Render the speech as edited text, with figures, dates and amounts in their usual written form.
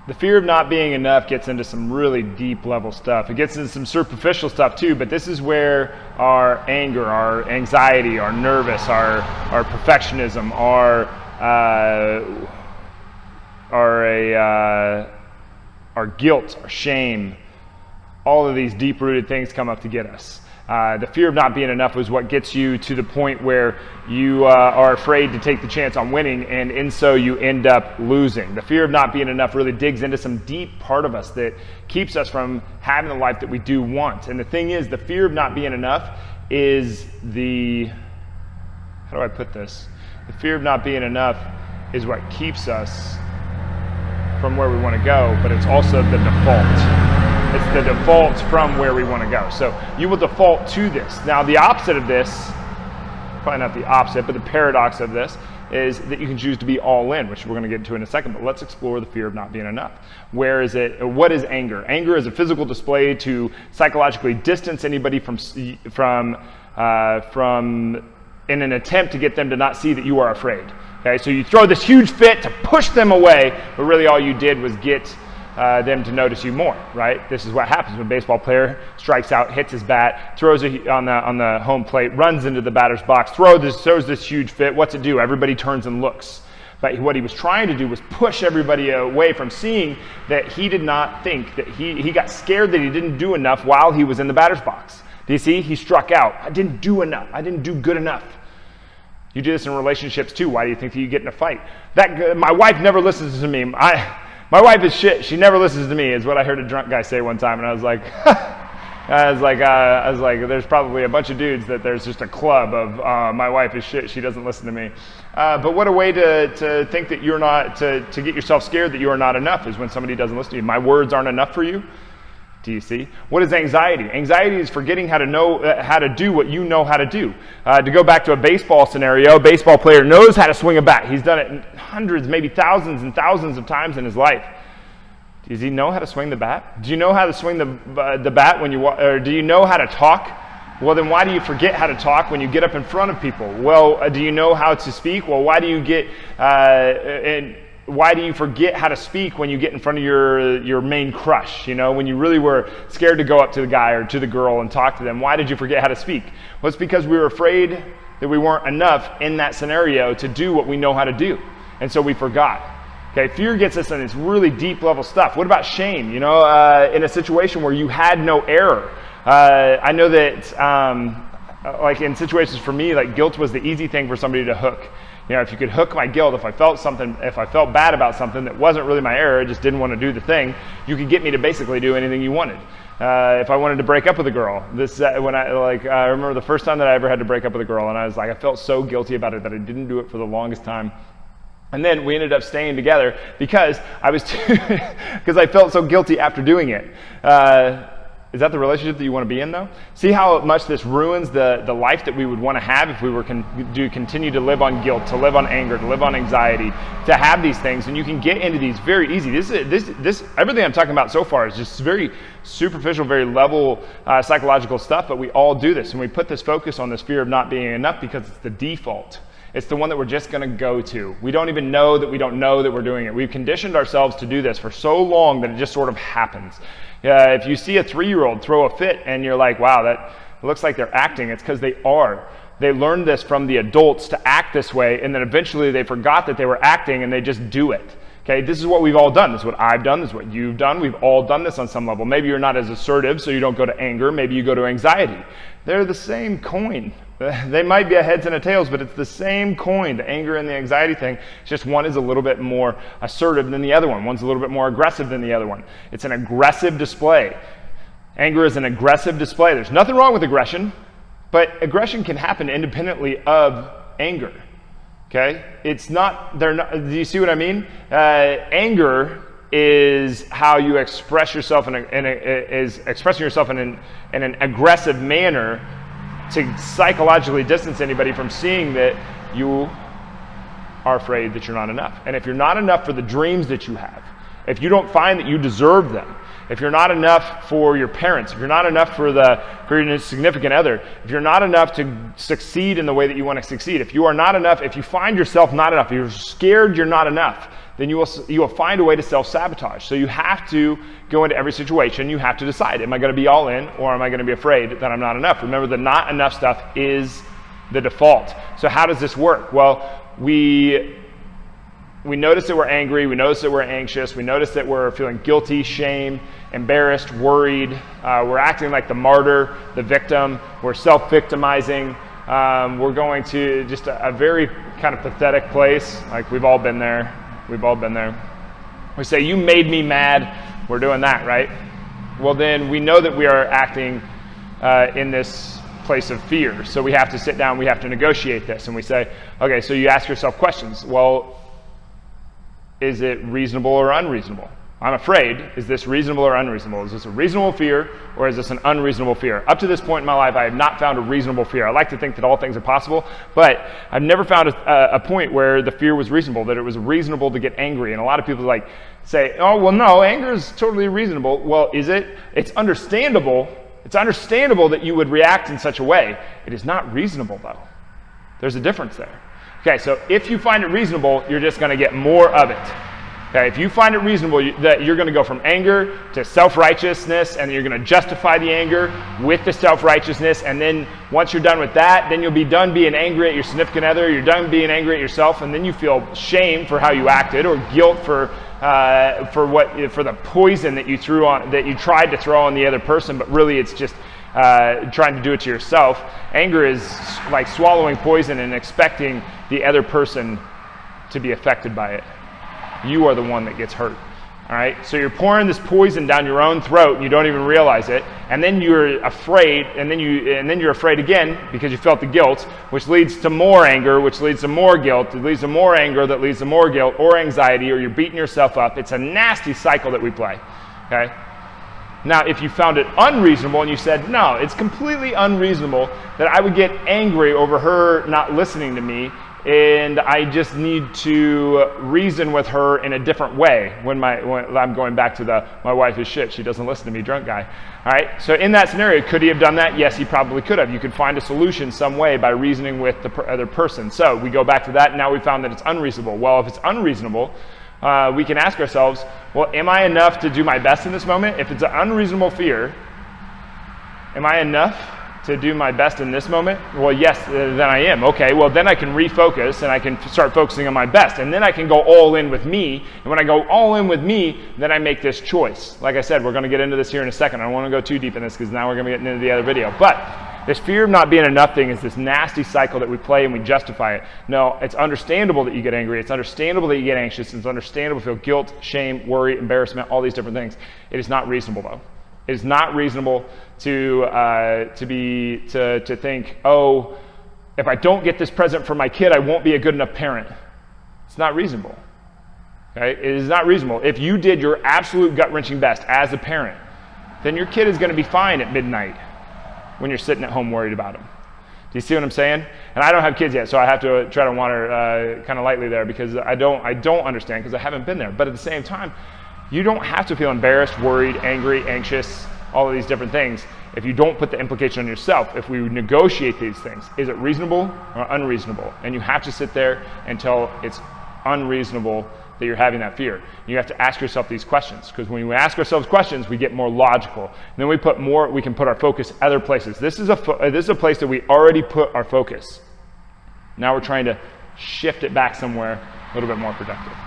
the fear of not being enough gets into some really deep level stuff. It gets into some superficial stuff too, but this is where our anger, our anxiety, our nervous, our perfectionism, our guilt, our shame, all of these deep-rooted things come up to get us. The fear of not being enough is what gets you to the point where you are afraid to take the chance on winning, and in so you end up losing. The fear of not being enough really digs into some deep part of us that keeps us from having the life that we do want. And the thing is, the fear of not being enough is how do I put this? The fear of not being enough is what keeps us from where we want to go, but it's also the default. It's the default from where we want to go. So you will default to this. Now the opposite of this, probably not the opposite, but the paradox of this is that you can choose to be all in, which we're going to get into in a second, but let's explore the fear of not being enough. What is anger? Anger is a physical display to psychologically distance anybody from in an attempt to get them to not see that you are afraid. Okay, so you throw this huge fit to push them away, but really all you did was get them to notice you more, right? This is what happens when a baseball player strikes out, hits his bat, throws it on the home plate, runs into the batter's box, throws this huge fit. What's it do? Everybody turns and looks. But what he was trying to do was push everybody away from seeing that he did not think, that he got scared that he didn't do enough while he was in the batter's box. Do you see? He struck out. I didn't do enough. I didn't do good enough. You do this in relationships too. Why do you think that you get in a fight? My wife never listens to me. My wife is shit. She never listens to me, is what I heard a drunk guy say one time, and I was like, there's probably a bunch of dudes that there's just a club of my wife is shit. She doesn't listen to me. But what a way to think that you're not to get yourself scared that you are not enough is when somebody doesn't listen to you. My words aren't enough for you. Do you see? What is anxiety? Anxiety is forgetting how to do what you know how to do. To go back to a baseball scenario, a baseball player knows how to swing a bat. He's done it hundreds, maybe thousands and thousands of times in his life. Does he know how to swing the bat? Do you know how to swing the bat or do you know how to talk? Well, then why do you forget how to talk when you get up in front of people? Well, do you know how to speak? Well, why do you forget how to speak when you get in front of your main crush? You know, when you really were scared to go up to the guy or to the girl and talk to them, why did you forget how to speak? Well, it's because we were afraid that we weren't enough in that scenario to do what we know how to do. And so we forgot. Okay, fear gets us in this really deep level stuff. What about shame? You know, in a situation where you had no error. I know that like in situations for me, like guilt was the easy thing for somebody to hook. You know, if you could hook my guilt, if I felt bad about something that wasn't really my error, I just didn't want to do the thing, you could get me to basically do anything you wanted. If I wanted to break up with a girl, I remember the first time that I ever had to break up with a girl, and I felt so guilty about it that I didn't do it for the longest time. And then we ended up staying together because I felt so guilty after doing it. Is that the relationship that you want to be in, though? See how much this ruins the life that we would want to have if we were continue to live on guilt, to live on anger, to live on anxiety, to have these things, and you can get into these very easy. This everything I'm talking about so far is just very superficial, very level psychological stuff, but we all do this, and we put this focus on this fear of not being enough because it's the default. It's the one that we're just going to go to. We don't even know that we don't know that we're doing it. We've conditioned ourselves to do this for so long that it just sort of happens. If you see a 3-year-old throw a fit and you're like, wow, that looks like they're acting, it's because they are. They learned this from the adults to act this way, and then eventually they forgot that they were acting and they just do it. Okay, this is what we've all done. This is what I've done. This is what you've done. We've all done this on some level. Maybe you're not as assertive, so you don't go to anger. Maybe you go to anxiety. They're the same coin. They might be a heads and a tails, but it's the same coin, the anger and the anxiety thing. It's just one is a little bit more assertive than the other one. One's a little bit more aggressive than the other one. It's an aggressive display. Anger is an aggressive display. There's nothing wrong with aggression, but aggression can happen independently of anger. Okay? It's not, do you see what I mean? Anger is how you express yourself is expressing yourself in an aggressive manner to psychologically distance anybody from seeing that you are afraid that you're not enough. And if you're not enough for the dreams that you have, if you don't find that you deserve them, if you're not enough for your parents, if you're not enough for your significant other, if you're not enough to succeed in the way that you want to succeed, if you are not enough, if you find yourself not enough, if you're scared you're not enough, then you will find a way to self-sabotage. So you have to go into every situation, you have to decide, am I going to be all in, or am I going to be afraid that I'm not enough? Remember, the not enough stuff is the default. So how does this work? Well, we notice that we're angry, we notice that we're anxious, we notice that we're feeling guilty, shame, embarrassed, worried, we're acting like the martyr, the victim, we're self-victimizing, we're going to just a very kind of pathetic place. Like, we've all been there. We say, you made me mad. We're doing that, right? Well, then we know that we are acting in this place of fear. So we have to sit down, we have to negotiate this. And we say, okay, so you ask yourself questions. Well, is it reasonable or unreasonable? I'm afraid. Is this reasonable or unreasonable? Is this a reasonable fear, or is this an unreasonable fear? Up to this point in my life, I have not found a reasonable fear. I like to think that all things are possible, but I've never found a point where the fear was reasonable, that it was reasonable to get angry. And a lot of people say, oh, well, no, anger is totally reasonable. Well, is it? It's understandable. It's understandable that you would react in such a way. It is not reasonable, though. There's a difference there. Okay, so if you find it reasonable, you're just going to get more of it. Okay, if you find it reasonable that you're going to go from anger to self-righteousness, and you're going to justify the anger with the self-righteousness, and then once you're done with that, then you'll be done being angry at your significant other, you're done being angry at yourself, and then you feel shame for how you acted, or guilt for the poison that you tried to throw on the other person, but really it's just trying to do it to yourself. Anger is like swallowing poison and expecting the other person to be affected by it. You are the one that gets hurt. All right? So you're pouring this poison down your own throat, and you don't even realize it, and then you're afraid, and then you're afraid again because you felt the guilt, which leads to more anger, which leads to more guilt, it leads to more anger, that leads to more guilt or anxiety, or you're beating yourself up. It's a nasty cycle that we play. Okay? Now, if you found it unreasonable and you said, no, it's completely unreasonable that I would get angry over her not listening to me, and I just need to reason with her in a different way when I'm going back to my wife is shit, she doesn't listen to me, drunk guy. All right, so in that scenario, could he have done that? Yes, he probably could have. You could find a solution some way by reasoning with the other person. So we go back to that, and now we found that it's unreasonable. Well, if it's unreasonable, we can ask ourselves, well, am I enough to do my best in this moment? If it's an unreasonable fear, am I enough to do my best in this moment? Well, yes, then I am. Okay, well, then I can refocus, and I can start focusing on my best, and then I can go all in with me. And when I go all in with me, then I make this choice. Like I said, we're going to get into this here in a second. I don't want to go too deep in this because now we're going to get into the other video. But this fear of not being enough thing is this nasty cycle that we play and we justify it. No, it's understandable that you get angry. It's understandable that you get anxious. It's understandable to feel guilt, shame, worry, embarrassment, all these different things. It is not reasonable, though. It is not reasonable to think, oh, if I don't get this present for my kid, I won't be a good enough parent. It's not reasonable. Okay? It is not reasonable. If you did your absolute gut-wrenching best as a parent, then your kid is going to be fine at midnight when you're sitting at home worried about him. Do you see what I'm saying? And I don't have kids yet, so I have to try to water kind of lightly there because I don't understand because I haven't been there. But at the same time, you don't have to feel embarrassed, worried, angry, anxious, all of these different things if you don't put the implication on yourself. If we negotiate these things, is it reasonable or unreasonable? And you have to sit there until it's unreasonable that you're having that fear. You have to ask yourself these questions, because when we ask ourselves questions, we get more logical. And then we can put our focus other places. This is a place that we already put our focus. Now we're trying to shift it back somewhere a little bit more productive.